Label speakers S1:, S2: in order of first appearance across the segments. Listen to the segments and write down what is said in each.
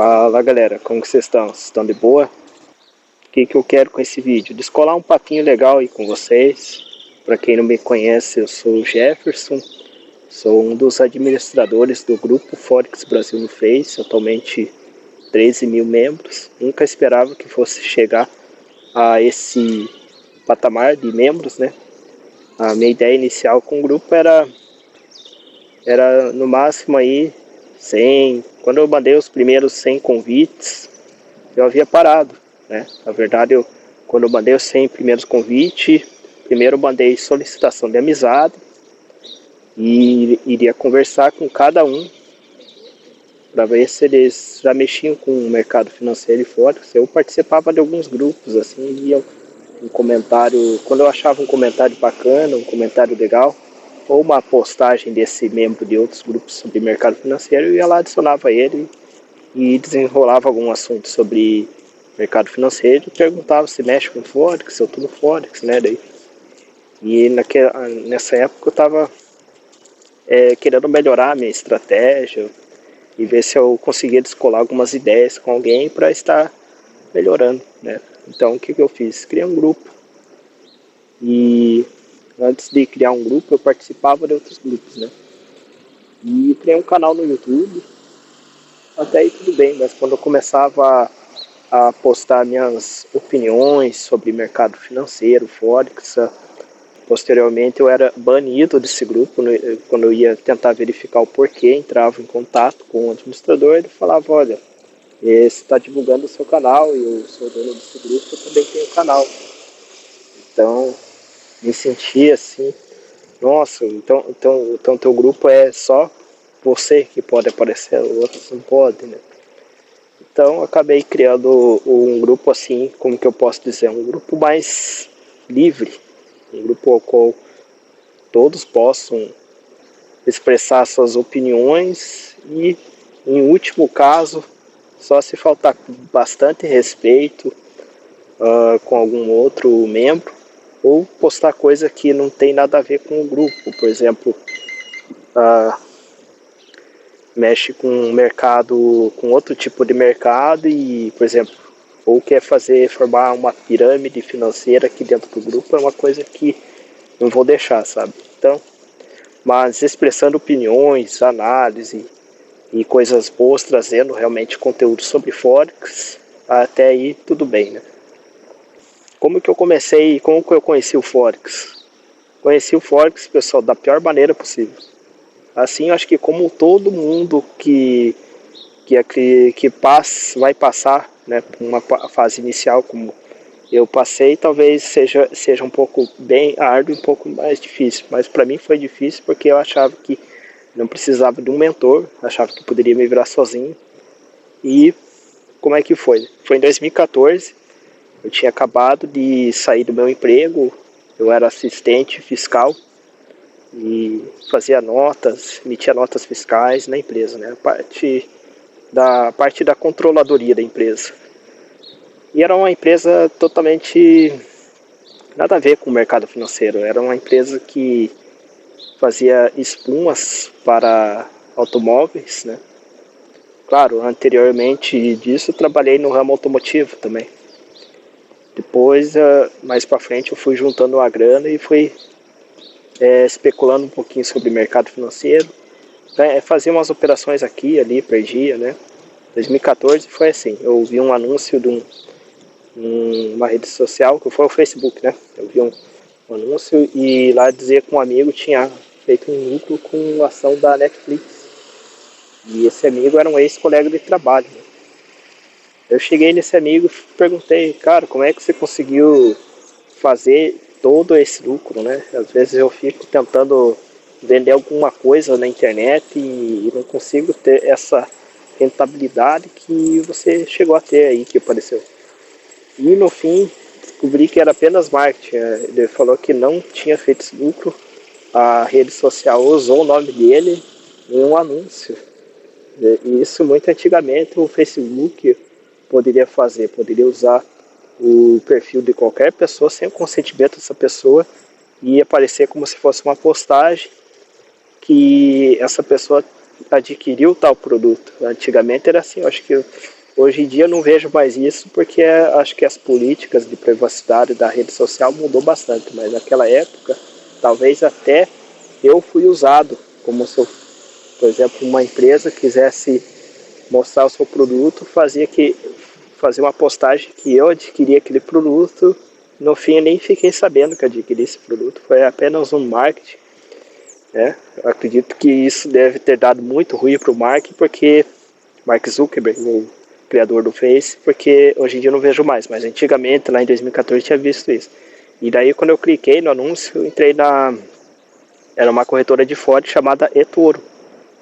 S1: Fala galera, como que vocês estão? Vocês estão de boa? O que eu quero com esse vídeo? Descolar um papinho legal aí com vocês. Para quem não me conhece, eu sou o Jefferson, sou um dos administradores do grupo Forex Brasil no Face, atualmente 13 mil membros. Nunca esperava que fosse chegar a esse patamar de membros, né? A minha ideia inicial com o grupo era no máximo aí 100. Quando eu mandei os primeiros 100 convites, eu havia parado, né? Na verdade, quando eu mandei os 100 primeiros convites, primeiro eu mandei solicitação de amizade e iria conversar com cada um para ver se eles já mexiam com o mercado financeiro e forex. Eu participava de alguns grupos, assim, via um comentário, quando eu achava um comentário bacana, um comentário legal, ou uma postagem desse membro de outros grupos sobre mercado financeiro, eu ia lá, adicionava ele e desenrolava algum assunto sobre mercado financeiro e perguntava se mexe com Forex, se eu tô no Forex, né? Daí. E nessa época eu estava querendo melhorar a minha estratégia e ver se eu conseguia descolar algumas ideias com alguém para estar melhorando, né? Então o que eu fiz? Criei um grupo e antes de criar um grupo eu participava de outros grupos, né? E criei um canal no YouTube, até aí tudo bem, mas quando eu começava a postar minhas opiniões sobre mercado financeiro, Forex, posteriormente eu era banido desse grupo, quando eu ia tentar verificar o porquê, entrava em contato com o administrador, ele falava, olha, você está divulgando o seu canal e eu sou dono desse grupo, eu também tenho canal. Então, me sentia assim, nossa, então teu grupo é só você que pode aparecer, outros não podem, né? Então acabei criando um grupo assim, como que eu posso dizer, um grupo mais livre, um grupo ao qual todos possam expressar suas opiniões e, em último caso, só se faltar bastante respeito com algum outro membro ou postar coisa que não tem nada a ver com o grupo, por exemplo, mexe com mercado, com outro tipo de mercado e, por exemplo, ou quer formar uma pirâmide financeira aqui dentro do grupo, é uma coisa que não vou deixar, sabe? Então, mas expressando opiniões, análise e coisas boas, trazendo realmente conteúdo sobre Forex, até aí tudo bem, né? Como que eu conheci o Forex? Conheci o Forex, pessoal, da pior maneira possível. Assim, eu acho que como todo mundo vai passar, né, por uma fase inicial como eu passei, talvez seja um pouco bem árduo, um pouco mais difícil. Mas para mim foi difícil porque eu achava que não precisava de um mentor, achava que poderia me virar sozinho. E como é que foi? Foi em 2014, eu tinha acabado de sair do meu emprego, eu era assistente fiscal e fazia notas, emitia notas fiscais na empresa, né? Parte da controladoria da empresa. E era uma empresa totalmente nada a ver com o mercado financeiro. Era uma empresa que fazia espumas para automóveis, né? Claro, anteriormente disso, eu trabalhei no ramo automotivo também. Depois, mais para frente, eu fui juntando uma grana e fui especulando um pouquinho sobre o mercado financeiro. Fazia umas operações aqui e ali, perdia, né? 2014 foi assim, eu vi um anúncio de uma rede social, que foi o Facebook, né? Eu vi um anúncio e lá dizia que um amigo tinha feito um lucro com a ação da Netflix. E esse amigo era um ex-colega de trabalho, né? Eu cheguei nesse amigo e perguntei, cara, como é que você conseguiu fazer todo esse lucro, né? Às vezes eu fico tentando vender alguma coisa na internet e não consigo ter essa rentabilidade que você chegou a ter aí, que apareceu. E no fim, descobri que era apenas marketing. Ele falou que não tinha feito esse lucro. A rede social usou o nome dele em um anúncio. E isso muito antigamente o Facebook poderia usar o perfil de qualquer pessoa sem o consentimento dessa pessoa e aparecer como se fosse uma postagem que essa pessoa adquiriu tal produto. Antigamente era assim, eu acho que hoje em dia eu não vejo mais isso, porque acho que as políticas de privacidade da rede social mudou bastante, mas naquela época, talvez até eu fui usado, como se, por exemplo, uma empresa quisesse mostrar o seu produto, fazia uma postagem que eu adquiri aquele produto, no fim eu nem fiquei sabendo que adquiri esse produto, foi apenas um marketing, né? Eu acredito que isso deve ter dado muito ruim para o Mark, porque Mark Zuckerberg, o criador do Face, porque hoje em dia eu não vejo mais, mas antigamente, lá em 2014, eu tinha visto isso. E daí quando eu cliquei no anúncio, eu entrei era uma corretora de Forex chamada eToro.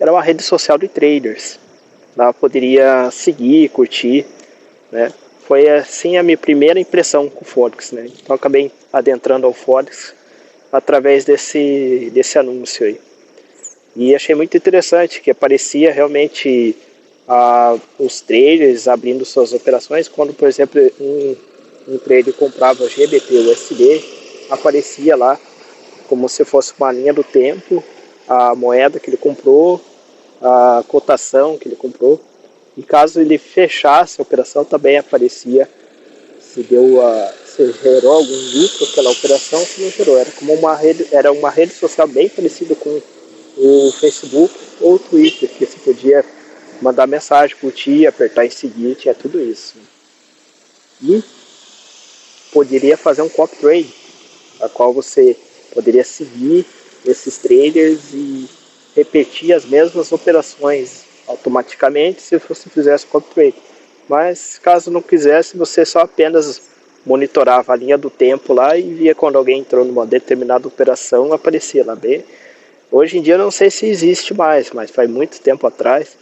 S1: Era uma rede social de traders. Lá eu poderia seguir, curtir, né? Foi assim a minha primeira impressão com o Forex, né? Então eu acabei adentrando ao Forex através desse anúncio aí. E achei muito interessante que aparecia realmente os traders abrindo suas operações. Quando, por exemplo, um trader comprava GBP USD, aparecia lá como se fosse uma linha do tempo, a moeda que ele comprou, a cotação que ele comprou. E caso ele fechasse a operação, também aparecia se gerou algum lucro aquela operação, se não gerou. Era uma rede social bem parecida com o Facebook ou o Twitter, que você podia mandar mensagem, curtir, apertar em seguir, tinha tudo isso. E poderia fazer um copy trade, a qual você poderia seguir esses traders e repetir as mesmas operações automaticamente se você fizesse copy trade. Mas caso não quisesse, você só apenas monitorava a linha do tempo lá e via quando alguém entrou numa determinada operação, aparecia lá bem. Hoje em dia eu não sei se existe mais, mas faz muito tempo atrás,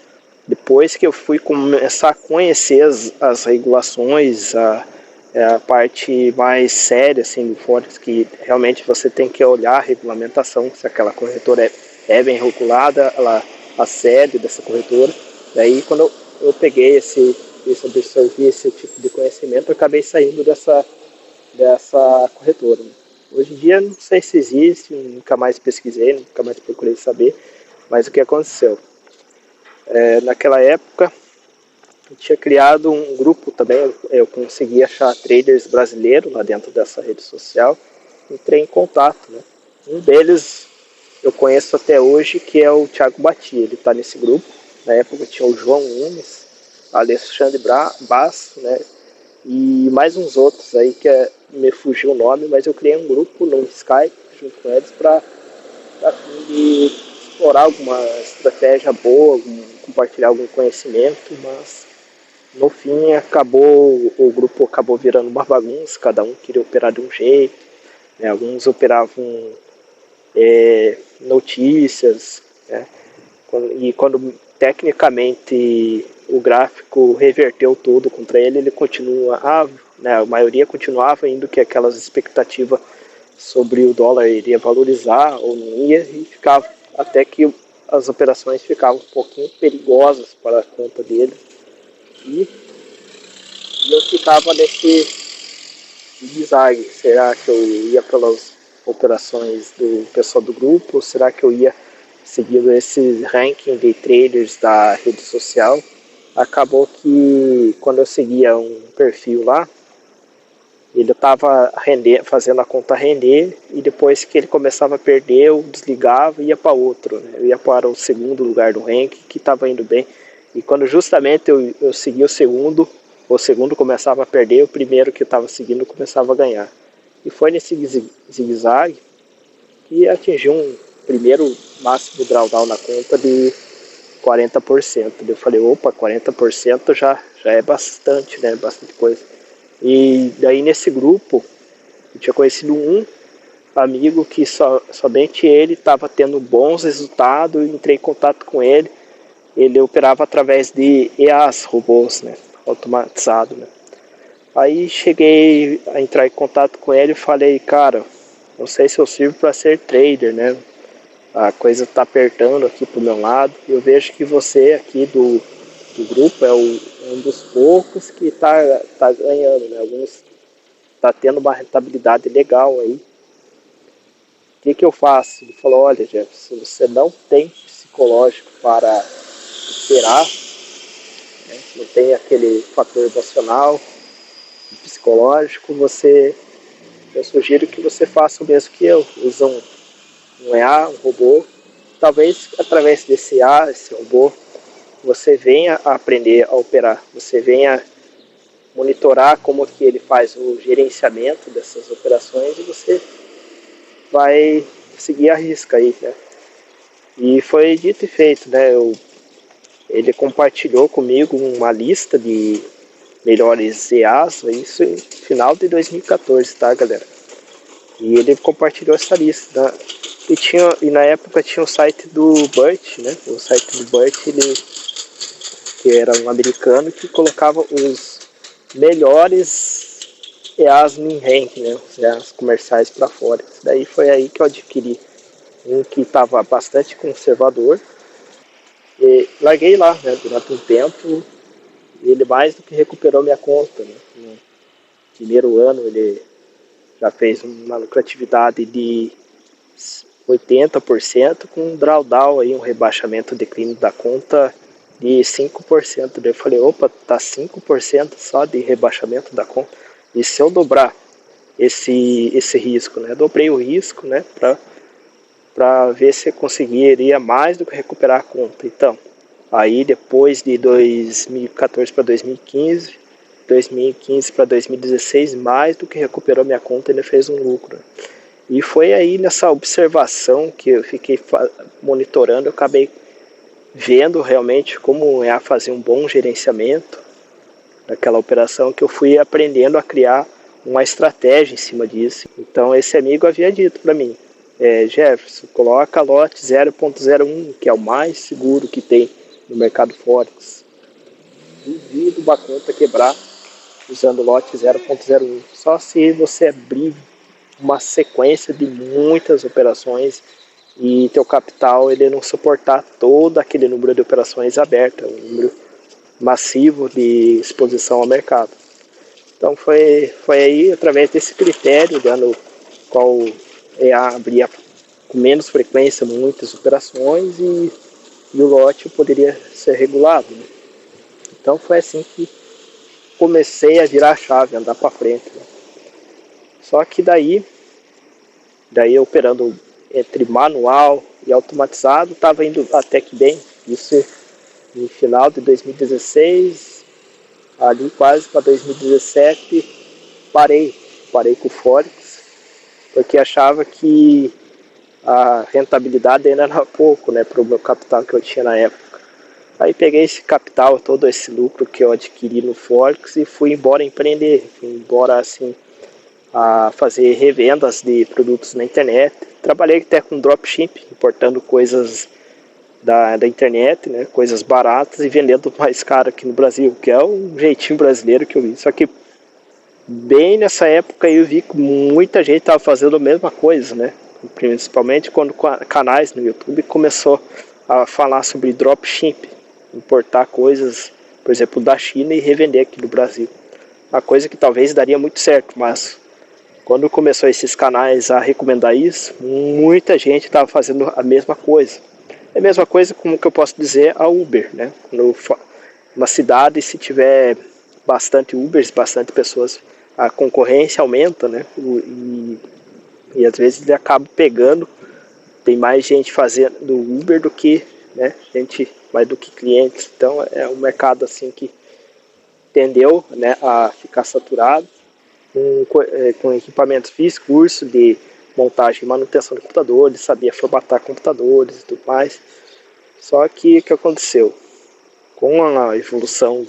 S1: depois que eu fui começar a conhecer as regulações, a parte mais séria assim, do Forex, que realmente você tem que olhar a regulamentação, se aquela corretora é bem regulada, a sede dessa corretora. Daí quando eu peguei absorvi esse tipo de conhecimento, eu acabei saindo dessa corretora. Hoje em dia não sei se existe, nunca mais pesquisei, nunca mais procurei saber, mas o que aconteceu? Naquela época eu tinha criado um grupo também, eu consegui achar traders brasileiros lá dentro dessa rede social, entrei em contato, né? Um deles eu conheço até hoje, que é o Thiago Bati, ele está nesse grupo. Na época tinha o João Nunes, Alexandre Basso, né? E mais uns outros aí que me fugiu o nome, mas eu criei um grupo no Skype junto com eles para explorar alguma estratégia boa, compartilhar algum conhecimento, mas no fim o grupo acabou virando uma bagunça, cada um queria operar de um jeito, né? Alguns operavam notícias, né? E quando tecnicamente o gráfico reverteu tudo contra ele, ele continua, né, a maioria continuava indo que aquelas expectativas sobre o dólar iria valorizar ou não ia, e ficava até que as operações ficavam um pouquinho perigosas para a conta dele. E eu ficava nesse zigue-zague. Será que eu ia pelas operações do pessoal do grupo? Ou será que eu ia seguindo esse ranking de traders da rede social? Acabou que quando eu seguia um perfil lá, ele estava fazendo a conta render, e depois que ele começava a perder, eu desligava e ia para outro, né? Eu ia para o segundo lugar do ranking, que estava indo bem. E quando justamente eu segui o segundo começava a perder, o primeiro que estava seguindo começava a ganhar. E foi nesse zigue-zague que atingiu um primeiro máximo drawdown na conta de 40%. Eu falei, opa, 40% já é bastante, né? Bastante coisa. E daí nesse grupo eu tinha conhecido um amigo que somente ele estava tendo bons resultados, e entrei em contato com ele. Ele operava através de EAs, robôs, né? Automatizado, né? Aí cheguei a entrar em contato com ele e falei, cara, não sei se eu sirvo para ser trader, né? A coisa está apertando aqui pro meu lado. Eu vejo que você aqui do grupo é um dos poucos que tá ganhando, né? Alguns tá tendo uma rentabilidade legal aí. O que eu faço? Ele falou, olha, Jefferson, você não tem psicológico para operar, né? Não tem aquele fator emocional, psicológico, eu sugiro que você faça o mesmo que eu, use um EA, um robô, talvez através desse EA, esse robô, você venha a aprender a operar, você venha monitorar como que ele faz o gerenciamento dessas operações e você vai seguir a risca aí, né? E foi dito e feito, né? Ele compartilhou comigo uma lista de melhores EAs, isso no final de 2014, tá, galera? E ele compartilhou essa lista, né? E na época tinha o site do Burt, né? O site do Burt, ele que era um americano que colocava os melhores EAs no rank, né? Os EAs comerciais para fora. Daí foi aí que eu adquiri um que estava bastante conservador e larguei lá, né? Durante um tempo, ele mais do que recuperou minha conta, né? No primeiro ano ele já fez uma lucratividade de 80% com um drawdown aí, um rebaixamento, declínio da conta de 5%. Daí eu falei, opa, tá 5% só de rebaixamento da conta. E se eu dobrar esse risco, né? Dobrei o risco, né? Para ver se eu conseguiria mais do que recuperar a conta. Então, aí depois de 2014 para 2015, 2015 para 2016, mais do que recuperou minha conta, ele fez um lucro. E foi aí nessa observação que eu fiquei monitorando, eu acabei vendo realmente como é fazer um bom gerenciamento daquela operação, que eu fui aprendendo a criar uma estratégia em cima disso. Então esse amigo havia dito para mim, Jefferson, coloca lote 0.01, que é o mais seguro que tem no mercado Forex. Duvido uma conta quebrar usando lote 0.01. Só se você abrir uma sequência de muitas operações e teu capital ele não suportar todo aquele número de operações abertas, um número massivo de exposição ao mercado. Então foi aí através desse critério, dando qual abria com menos frequência muitas operações e o lote poderia ser regulado, né? Então foi assim que comecei a virar a chave, andar para frente, né? Só que daí operando entre manual e automatizado, estava indo até que bem. Isso no final de 2016, ali quase para 2017, parei com o Forex, porque achava que a rentabilidade ainda era pouco, né, para o meu capital que eu tinha na época. Aí peguei esse capital, todo esse lucro que eu adquiri no Forex e fui embora empreender, fui embora assim a fazer revendas de produtos na internet. Trabalhei até com dropship, importando coisas da internet, né, coisas baratas e vendendo mais caro aqui no Brasil, que é um jeitinho brasileiro que eu vi. Só que bem nessa época eu vi que muita gente estava fazendo a mesma coisa, né? Principalmente quando canais no YouTube começou a falar sobre dropship, importar coisas, por exemplo, da China e revender aqui no Brasil. Uma coisa que talvez daria muito certo, mas quando começou esses canais a recomendar isso, muita gente estava fazendo a mesma coisa. É a mesma coisa como que eu posso dizer a Uber, né? Uma cidade, se tiver bastante Ubers, bastante pessoas, a concorrência aumenta, né? E às vezes ele acaba pegando, tem mais gente fazendo Uber do que, né? Gente mais do que clientes. Então é um mercado assim que tendeu, né, a ficar saturado. Com equipamentos, fiz curso de montagem e manutenção de computadores, sabia formatar computadores e tudo mais. Só que o que aconteceu? Com a evolução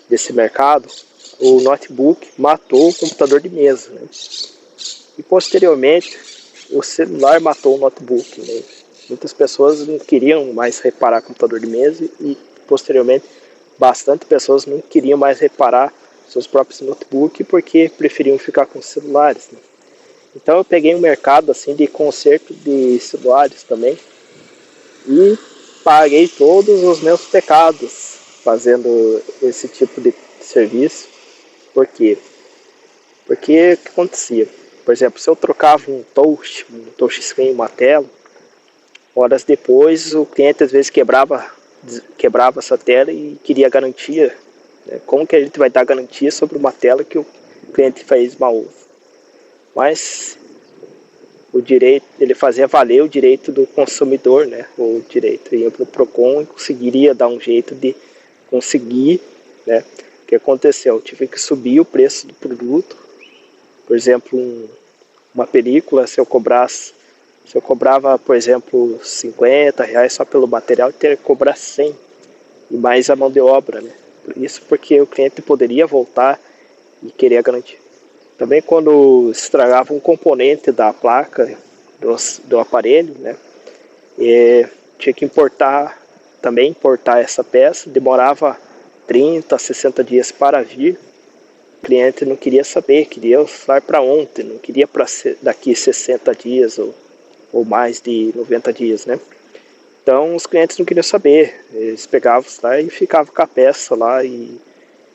S1: desse mercado, o notebook matou o computador de mesa, né? E posteriormente o celular matou o notebook, né? Muitas pessoas não queriam mais reparar computador de mesa e posteriormente bastante pessoas não queriam mais reparar seus próprios notebooks porque preferiam ficar com celulares, né? Então eu peguei um mercado assim de conserto de celulares também e paguei todos os meus pecados fazendo esse tipo de serviço. Por quê? Porque o que acontecia? Por exemplo, se eu trocava um touch screen, uma tela, Horas depois, o cliente às vezes quebrava essa tela e queria garantia. Né? Como que a gente vai dar garantia sobre uma tela que o cliente fez mau uso? Mas o direito, ele fazia valer o direito do consumidor, né? O direito ia para o Procon e conseguiria dar um jeito de conseguir, né? O que aconteceu? Eu tive que subir o preço do produto. Por exemplo, uma película, se eu cobrava, por exemplo, R$ 50 só pelo material, eu teria que cobrar 100 e mais a mão de obra, né? Isso porque o cliente poderia voltar e querer a garantia. Também quando estragava um componente da placa do aparelho, né? Tinha que importar essa peça, demorava 30, 60 dias para vir. O cliente não queria saber, queria usar para ontem, não queria para daqui 60 dias ou mais de 90 dias, né? Então os clientes não queriam saber, eles pegavam lá e ficavam com a peça lá e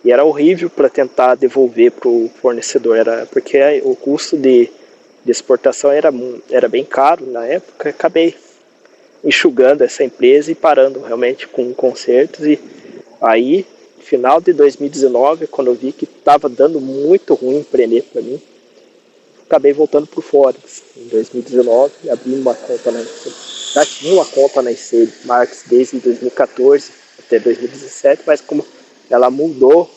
S1: era horrível para tentar devolver para o fornecedor, porque o custo de exportação era bem caro na época. Acabei enxugando essa empresa e parando realmente com consertos. E aí, final de 2019, quando eu vi que estava dando muito ruim empreender para mim, acabei voltando para o Forex. Em 2019, abri uma conta na já tinha uma conta na IC Marks desde 2014 até 2017, mas como ela mudou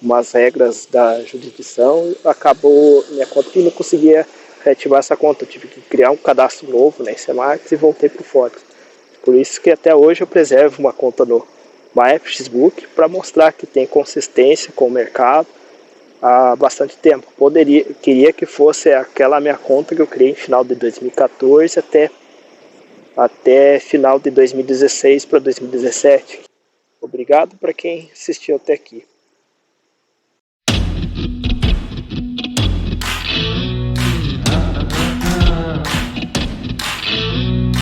S1: umas regras da jurisdição, acabou minha conta e não conseguia reativar essa conta. Eu tive que criar um cadastro novo na IC Marks e voltei para o Forex. Por isso que até hoje eu preservo uma conta no MyFXBook para mostrar que tem consistência com o mercado há bastante tempo. Queria que fosse aquela minha conta que eu criei em final de 2014 até final de 2016 para 2017. Obrigado para quem assistiu até aqui.